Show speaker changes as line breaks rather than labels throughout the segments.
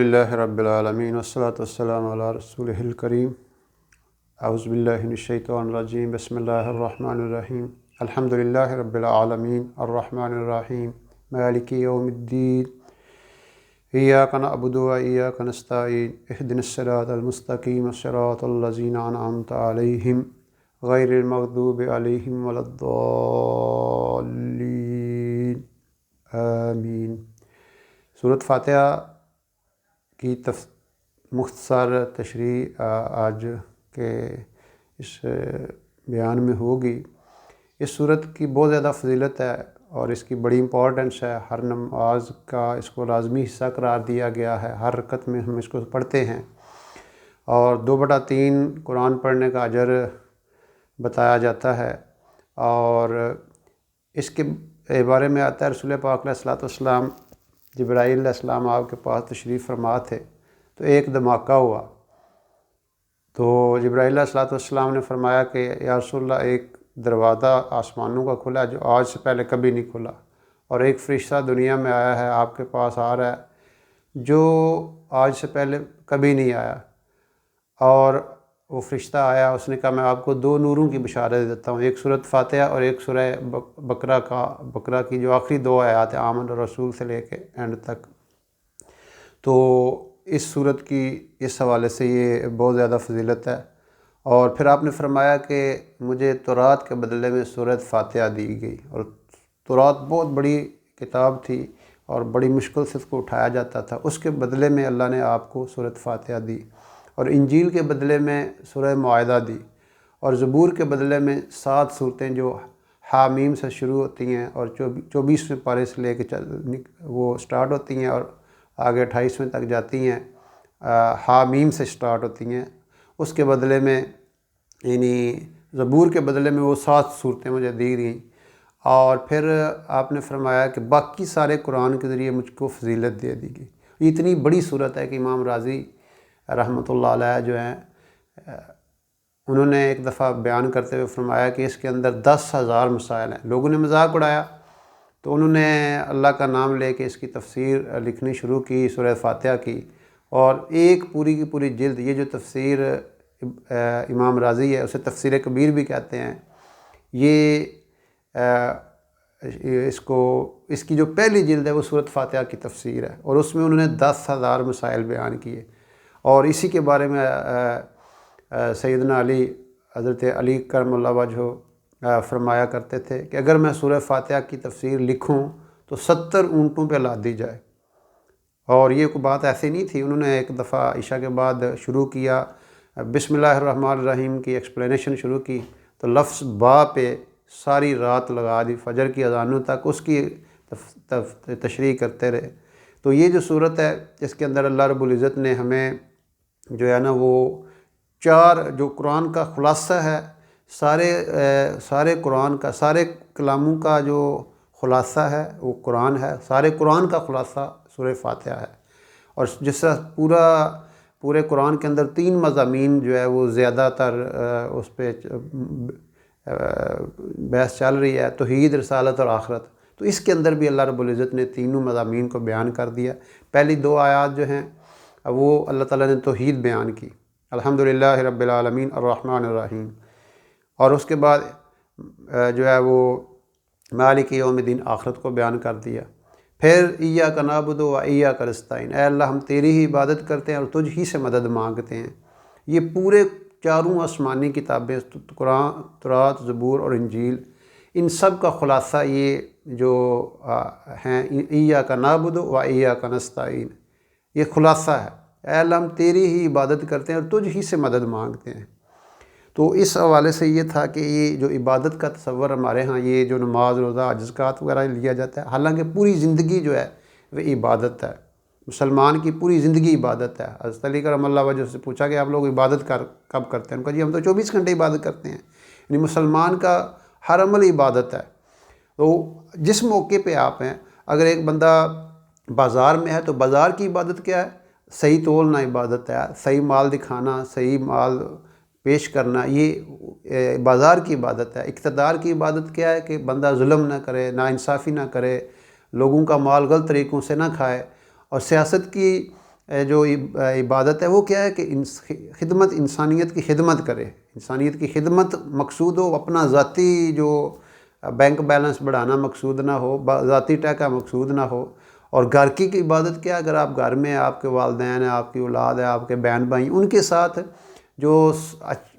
اللہ رب العالمین والصلاة والسلام علی رسولہ الکریم اعوذ باللہ من الشیطان الرجیم بسم اللہ الرحمن الرحیم الحمدللہ رب العالمین الرحمن الرحیم مالک یوم الدین ایاک نعبد و ایاک نستعین اہدنا الصراط المستقیم صراط الذین انعمت علیہم غیر المغضوب علیہم ولا الضالین آمین۔ سورۃ فاتحہ کی مختصر تشریح آج کے اس بیان میں ہوگی۔ اس صورت کی بہت زیادہ فضیلت ہے اور اس کی بڑی امپورٹنس ہے۔ ہر نماز کا اس کو لازمی حصہ قرار دیا گیا ہے، ہر رکعت میں ہم اس کو پڑھتے ہیں، اور 2/3 قرآن پڑھنے کا اجر بتایا جاتا ہے۔ اور اس کے بارے میں آتا ہے رسول پاک علیہ الصلوۃ والسلام، جبرائیل علیہ السلام آپ کے پاس تشریف فرما تھے تو ایک دھماکہ ہوا، تو جبرائیل علیہ الصلوۃ والسلام نے فرمایا کہ یا رسول اللہ، ایک دروازہ آسمانوں کا کھلا جو آج سے پہلے کبھی نہیں کھلا، اور ایک فرشتہ دنیا میں آیا ہے، آپ کے پاس آ رہا ہے جو آج سے پہلے کبھی نہیں آیا۔ اور وہ فرشتہ آیا، اس نے کہا میں آپ کو 2 نوروں کی بشارت دیتا ہوں، ایک سورۃ فاتحہ اور ایک سورہ بقرہ کی جو آخری 2 آیات ہیں، آمن الرسول سے لے کے اینڈ تک۔ تو اس صورت کی اس حوالے سے یہ بہت زیادہ فضیلت ہے۔ اور پھر آپ نے فرمایا کہ مجھے تورات کے بدلے میں سورۃ فاتحہ دی گئی، اور تورات بہت بڑی کتاب تھی اور بڑی مشکل سے اس کو اٹھایا جاتا تھا، اس کے بدلے میں اللہ نے آپ کو سورۃ فاتحہ دی، اور انجیل کے بدلے میں سورہ معاہدہ دی، اور زبور کے بدلے میں 7 صورتیں جو حامیم سے شروع ہوتی ہیں اور 24ویں پارے سے لے کے وہ سٹارٹ ہوتی ہیں اور آگے 28ویں تک جاتی ہیں، حامیم سے سٹارٹ ہوتی ہیں، اس کے بدلے میں یعنی زبور کے بدلے میں وہ 7 صورتیں مجھے دی گئیں۔ اور پھر آپ نے فرمایا کہ باقی سارے قرآن کے ذریعے مجھ کو فضیلت دے دی گئی۔ یہ اتنی بڑی صورت ہے کہ امام راضی رحمۃ اللہ علیہ جو ہیں، انہوں نے ایک دفعہ بیان کرتے ہوئے فرمایا کہ اس کے اندر 10,000 مسائل ہیں۔ لوگوں نے مذاق اڑایا تو انہوں نے اللہ کا نام لے کے اس کی تفسیر لکھنی شروع کی، سورہ فاتحہ کی، اور ایک پوری کی پوری جلد، یہ جو تفسیر امام راضی ہے اسے تفسیر کبیر بھی کہتے ہیں، یہ اس کی جو پہلی جلد ہے وہ سورۃ فاتحہ کی تفسیر ہے، اور اس میں انہوں نے 10,000 مسائل بیان کیے۔ اور اسی کے بارے میں سیدنا علی، حضرت علی کرم اللہ وجہہ فرمایا کرتے تھے کہ اگر میں سورہ فاتحہ کی تفسیر لکھوں تو 70 اونٹوں پہ لاد دی جائے۔ اور یہ کوئی بات ایسی نہیں تھی، انہوں نے ایک دفعہ عشاء کے بعد شروع کیا، بسم اللہ الرحمن الرحیم کی ایکسپلینیشن شروع کی، تو لفظ با پہ ساری رات لگا دی، فجر کی اذانوں تک اس کی تشریح کرتے رہے۔ تو یہ جو صورت ہے، اس کے اندر اللہ رب العزت نے ہمیں جو ہے نا وہ 4 جو قرآن کا خلاصہ ہے، سارے قرآن کا، سارے کلاموں کا جو خلاصہ ہے وہ قرآن ہے، سارے قرآن کا خلاصہ سورہ فاتحہ ہے۔ اور جس طرح پورے قرآن کے اندر 3 مضامین جو ہے وہ زیادہ تر اس پہ بحث چل رہی ہے، توحید، رسالت اور آخرت، تو اس کے اندر بھی اللہ رب العزت نے تینوں مضامین کو بیان کر دیا۔ پہلی 2 آیات جو ہیں وہ اللہ تعالیٰ نے توحید بیان کی، الحمدللہ رب العالمین الرحمن الرحیم، اور اس کے بعد جو ہے وہ مالک یوم الدین، آخرت کو بیان کر دیا۔ پھر ایاک نعبد و ایاک نستعین، اے اللہ ہم تیری ہی عبادت کرتے ہیں اور تجھ ہی سے مدد مانگتے ہیں۔ یہ پورے 4 آسمانی کتابیں، قرآن، تورات، زبور اور انجیل، ان سب کا خلاصہ یہ جو ہیں ایاک نعبد و ایاک نستعین، یہ خلاصہ ہے، اے اللہ ہم تیری ہی عبادت کرتے ہیں اور تجھ ہی سے مدد مانگتے ہیں۔ تو اس حوالے سے یہ تھا کہ یہ جو عبادت کا تصور ہمارے ہاں، یہ جو نماز، روزہ، زکوٰۃ وغیرہ لیا جاتا ہے، حالانکہ پوری زندگی جو ہے وہ عبادت ہے، مسلمان کی پوری زندگی عبادت ہے۔ حضرت علی کرم اللہ وجہ سے پوچھا کہ آپ لوگ عبادت کب کرتے ہیں؟ ان کا جی ہم تو 24 گھنٹے عبادت کرتے ہیں، یعنی مسلمان کا ہر عمل عبادت ہے۔ تو جس موقع پہ آپ ہیں، اگر ایک بندہ بازار میں ہے تو بازار کی عبادت کیا ہے؟ صحیح تولنا عبادت ہے، صحیح مال دکھانا، صحیح مال پیش کرنا، یہ بازار کی عبادت ہے۔ اقتدار کی عبادت کیا ہے؟ کہ بندہ ظلم نہ کرے، ناانصافی نہ کرے، لوگوں کا مال غلط طریقوں سے نہ کھائے۔ اور سیاست کی جو عبادت ہے وہ کیا ہے کہ خدمت، انسانیت کی خدمت کرے، انسانیت کی خدمت مقصود ہو، اپنا ذاتی جو بینک بیلنس بڑھانا مقصود نہ ہو، ذاتی ٹیکہ مقصود نہ ہو۔ اور گھر کی عبادت کیا، اگر آپ گھر میں آپ کے والدین ہیں، آپ کی اولاد ہے، آپ کے بہن بھائی، ان کے ساتھ جو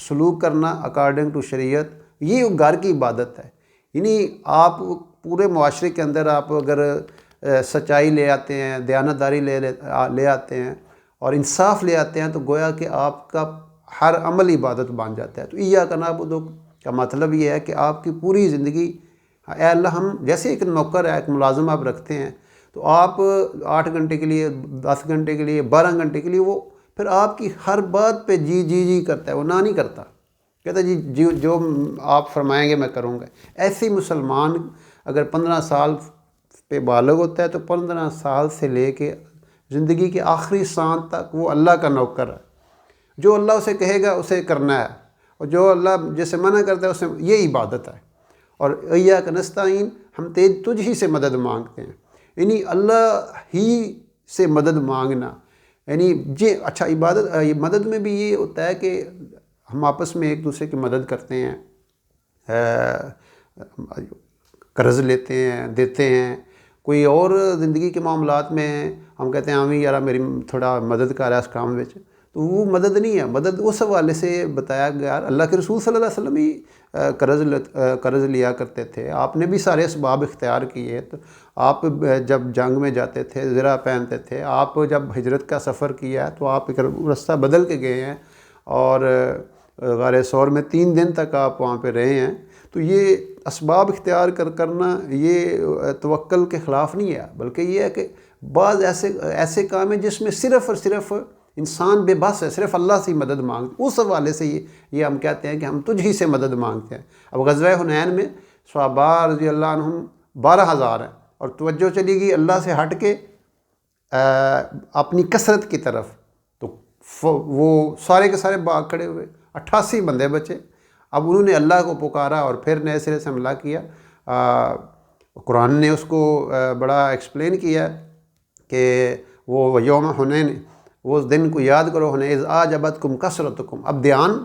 سلوک کرنا اکارڈنگ ٹو شریعت، یہ گھر کی عبادت ہے۔ یعنی آپ پورے معاشرے کے اندر آپ اگر سچائی لے آتے ہیں، دیانتداری لے آتے ہیں اور انصاف لے آتے ہیں، تو گویا کہ آپ کا ہر عمل عبادت بن جاتا ہے۔ تو ایاک نعبد کا مطلب یہ ہے کہ آپ کی پوری زندگی، اے اللہ ہم جیسے ایک نوکر ہے، ایک ملازم آپ رکھتے ہیں، تو آپ 8 گھنٹے کے لیے، 10 گھنٹے کے لیے، 12 گھنٹے کے لیے، وہ پھر آپ کی ہر بات پہ جی جی جی کرتا ہے، وہ نہ نہیں کرتا، کہتا ہے جی جو آپ فرمائیں گے میں کروں گا۔ ایسی مسلمان اگر 15 سال پہ بالغ ہوتا ہے تو 15 سال سے لے کے زندگی کے آخری سانس تک وہ اللہ کا نوکر ہے۔ جو اللہ اسے کہے گا اسے کرنا ہے، اور جو اللہ جسے منع کرتا ہے اسے، یہ عبادت ہے۔ اور ایاک نستعین، ہم تجھ ہی سے مدد مانگتے ہیں، یعنی اللہ ہی سے مدد مانگنا، یعنی جی اچھا عبادت مدد میں بھی یہ ہوتا ہے کہ ہم آپس میں ایک دوسرے کی مدد کرتے ہیں، قرض لیتے ہیں، دیتے ہیں، کوئی اور زندگی کے معاملات میں ہم کہتے ہیں ہمیں یار میری تھوڑا مدد کر رہا ہے اس کام وچ، تو وہ مدد نہیں ہے۔ مدد اس حوالے سے بتایا گیا، اللہ کے رسول صلی اللہ علیہ وسلم ہی قرض لیا کرتے تھے، آپ نے بھی سارے اسباب اختیار کیے۔ تو آپ جب جنگ میں جاتے تھے زرہ پہنتے تھے، آپ جب ہجرت کا سفر کیا ہے تو آپ ایک رستہ بدل کے گئے ہیں، اور غار ثور میں 3 دن تک آپ وہاں پہ رہے ہیں۔ تو یہ اسباب اختیار کرنا یہ توکل کے خلاف نہیں ہے، بلکہ یہ ہے کہ بعض ایسے کام ہیں جس میں صرف اور صرف انسان بے بس ہے، صرف اللہ سے ہی مدد مانگتے، اس حوالے سے یہ ہم کہتے ہیں کہ ہم تجھ ہی سے مدد مانگتے ہیں۔ اب غزوہ حنین میں صحابہ رضی اللہ عنہم 12,000 ہیں، اور توجہ چلی گئی اللہ سے ہٹ کے اپنی کثرت کی طرف، تو وہ سارے کے سارے باغ کھڑے ہوئے، 88 بندے بچے۔ اب انہوں نے اللہ کو پکارا اور پھر نئے سرے سے حملہ کیا۔ قرآن نے اس کو بڑا ایکسپلین کیا کہ وہ یوم حنین، وہ اس دن کو یاد کرو، حنین اذ اعجبتکم کثرتکم، اب دھیان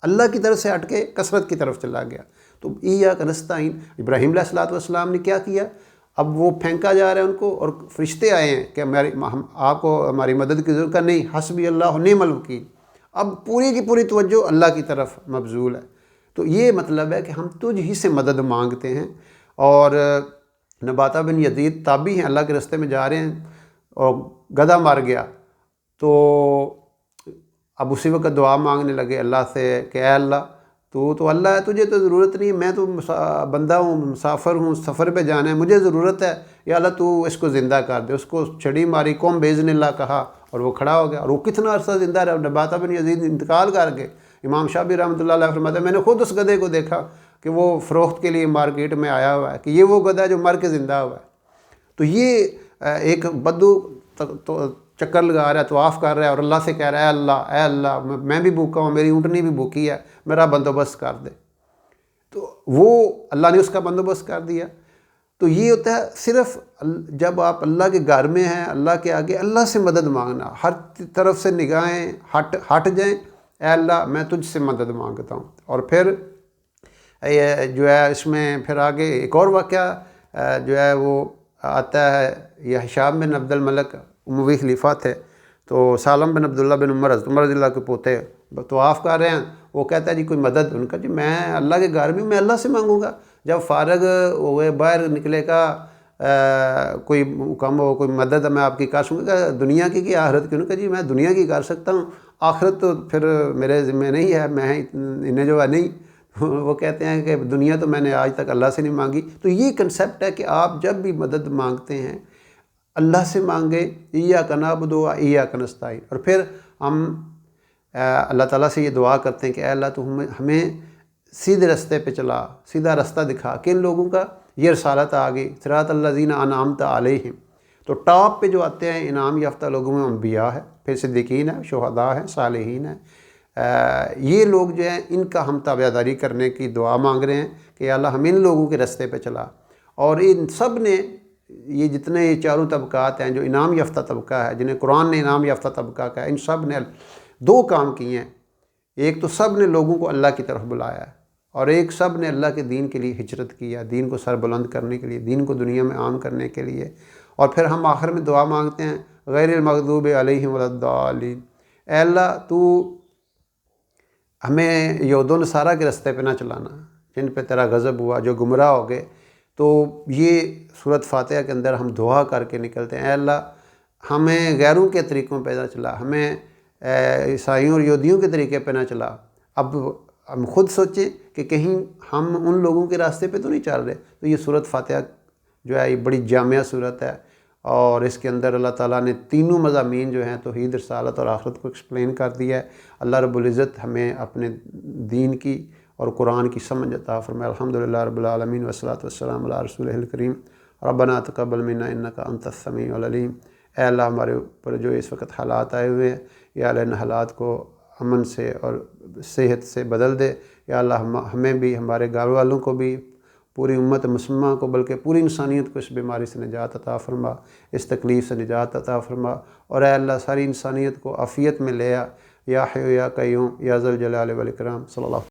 اللہ کی طرف سے ہٹ کے کثرت کی طرف چلا گیا۔ تو ایاک نستعین، ابراہیم علیہ السلام نے کیا کیا، اب وہ پھینکا جا رہا ہے ان کو، اور فرشتے آئے ہیں کہ آپ کو ہماری مدد کی ضرورت نہیں، حسبی اللہ نعم الوکیل، اب پوری کی پوری توجہ اللہ کی طرف مبذول ہے۔ تو یہ مطلب ہے کہ ہم تجھ ہی سے مدد مانگتے ہیں۔ اور نباتہ بن یزید تابعی ہیں، اللہ کے راستے میں جا رہے ہیں اور گدھا مر گیا، تو اب اسی وقت دعا مانگنے لگے اللہ سے کہ اے اللہ تو اللہ ہے، تجھے تو ضرورت نہیں، میں تو بندہ ہوں، مسافر ہوں، سفر پہ جانا ہے، مجھے ضرورت ہے، یا اللہ تو اس کو زندہ کر دے۔ اس کو چھڑی ماری، قوم باذن اللہ کہا، اور وہ کھڑا ہو گیا، اور وہ کتنا عرصہ زندہ رہا۔ نباتہ بن یزید انتقال کر گئے۔ امام شافعی رحمۃ اللہ علیہ فرماتے ہیں میں نے خود اس گدھے کو دیکھا کہ وہ فروخت کے لیے مارکیٹ میں آیا ہوا ہے، کہ یہ وہ گدھا ہے جو مر کے زندہ ہوا ہے۔ تو یہ ایک بدو چکر لگا رہا ہے، طواف کر رہا ہے، اور اللہ سے کہہ رہا ہے اے اللہ میں بھی بھوکا ہوں، میری اونٹنی بھی بھوکی ہے، میرا بندوبست کر دے۔ تو وہ اللہ نے اس کا بندوبست کر دیا۔ تو یہ ہوتا ہے صرف جب آپ اللہ کے گھر میں ہیں، اللہ کے آگے اللہ سے مدد مانگنا، ہر طرف سے نگاہیں ہٹ جائیں، اے اللہ میں تجھ سے مدد مانگتا ہوں۔ اور پھر جو ہے اس میں پھر آگے ایک اور واقعہ جو ہے وہ آتا ہے، یہ ہشام بن عبد الملک اموی خلیفہ تھے، تو سالم بن عبداللہ بن عمر رضی اللہ کے پوتے طواف کر رہے ہیں، وہ کہتا ہے جی کوئی مدد، ان کا جی میں اللہ کے گھر میں اللہ سے مانگوں گا۔ جب فارغ ہوئے باہر نکلے کا کوئی حکم ہو، کوئی مدد میں آپ کی کر سکوں گا، دنیا کی آخرت کی؟ انہوں نے کہا جی میں دنیا کی کر سکتا ہوں، آخرت تو پھر میرے ذمہ نہیں ہے، میں انہیں جو ہے نہیں۔ وہ کہتے ہیں کہ دنیا تو میں نے آج تک اللہ سے نہیں مانگی۔ تو یہ کنسیپٹ ہے کہ آپ جب بھی مدد مانگتے ہیں اللہ سے مانگیں، ایاک نعبد و ایاک نستعین، اور پھر ہم اللہ تعالیٰ سے یہ دعا کرتے ہیں کہ اے اللہ تو ہمیں سیدھے راستے پہ چلا، سیدھا راستہ دکھا۔ کن لوگوں کا؟ یہ رسالت آ گئی، صراط الذین انعمت علیہم۔ تو ٹاپ پہ جو آتے ہیں انعام یافتہ لوگوں میں انبیاء ہے، پھر صدیقین ہیں، شہداء ہیں، صالحین ہیں۔ یہ لوگ جو ہیں ان کا ہم تابعداری کرنے کی دعا مانگ رہے ہیں کہ اللہ ہم ان لوگوں کے راستے پہ چلا۔ اور ان سب نے یہ جتنے یہ چاروں طبقات ہیں جو انعام یافتہ طبقہ ہے، جنہیں قرآن نے انعام یافتہ طبقہ کہا ہے، ان سب نے دو کام کیے ہیں۔ ایک تو سب نے لوگوں کو اللہ کی طرف بلایا ہے، اور ایک سب نے اللہ کے دین کے لیے ہجرت کیا، دین کو سر بلند کرنے کے لیے، دین کو دنیا میں عام کرنے کے لیے۔ اور پھر ہم آخر میں دعا مانگتے ہیں غیر المغضوب علیہم ولا الضالین، اے اللہ تو ہمیں یہود و نصارہ کے رستے پہ نہ چلانا جن پہ تیرا غضب ہوا، جو گمراہ ہو گئے۔ تو یہ سورۃ فاتحہ کے اندر ہم دعا کر کے نکلتے ہیں، اے اللہ ہمیں غیروں کے طریقوں پہ نہ چلا، ہمیں عیسائیوں اور یہودیوں کے طریقے پہ نہ چلا۔ اب ہم خود سوچیں کہ کہیں ہم ان لوگوں کے راستے پہ تو نہیں چل رہے۔ تو یہ سورۃ فاتحہ جو ہے یہ بڑی جامع صورت ہے، اور اس کے اندر اللہ تعالیٰ نے تینوں مضامین جو ہیں توحید، رسالت اور آخرت کو ایکسپلین کر دیا ہے۔ اللہ رب العزت ہمیں اپنے دین کی اور قرآن کی سمجھ عطا فرمائے۔ الحمدللہ رب العالمین والصلاۃ والسلام علی رسولہ الکریم، ربنا تقبل منا انک انت السمیع العلیم۔ اے اللہ ہمارے اوپر جو اس وقت حالات آئے ہوئے ہیں، یا اللہ ان حالات کو امن سے اور صحت سے بدل دے۔ یا اللہ ہمیں بھی، ہمارے گھر والوں کو بھی، پوری امت مسلمہ کو، بلکہ پوری انسانیت کو اس بیماری سے نجات عطا فرما، اس تکلیف سے نجات عطا فرما، اور اے اللہ ساری انسانیت کو عافیت میں لے آ، یا حی یا قیوم یا ذوالجلال والاکرام، صلی اللہ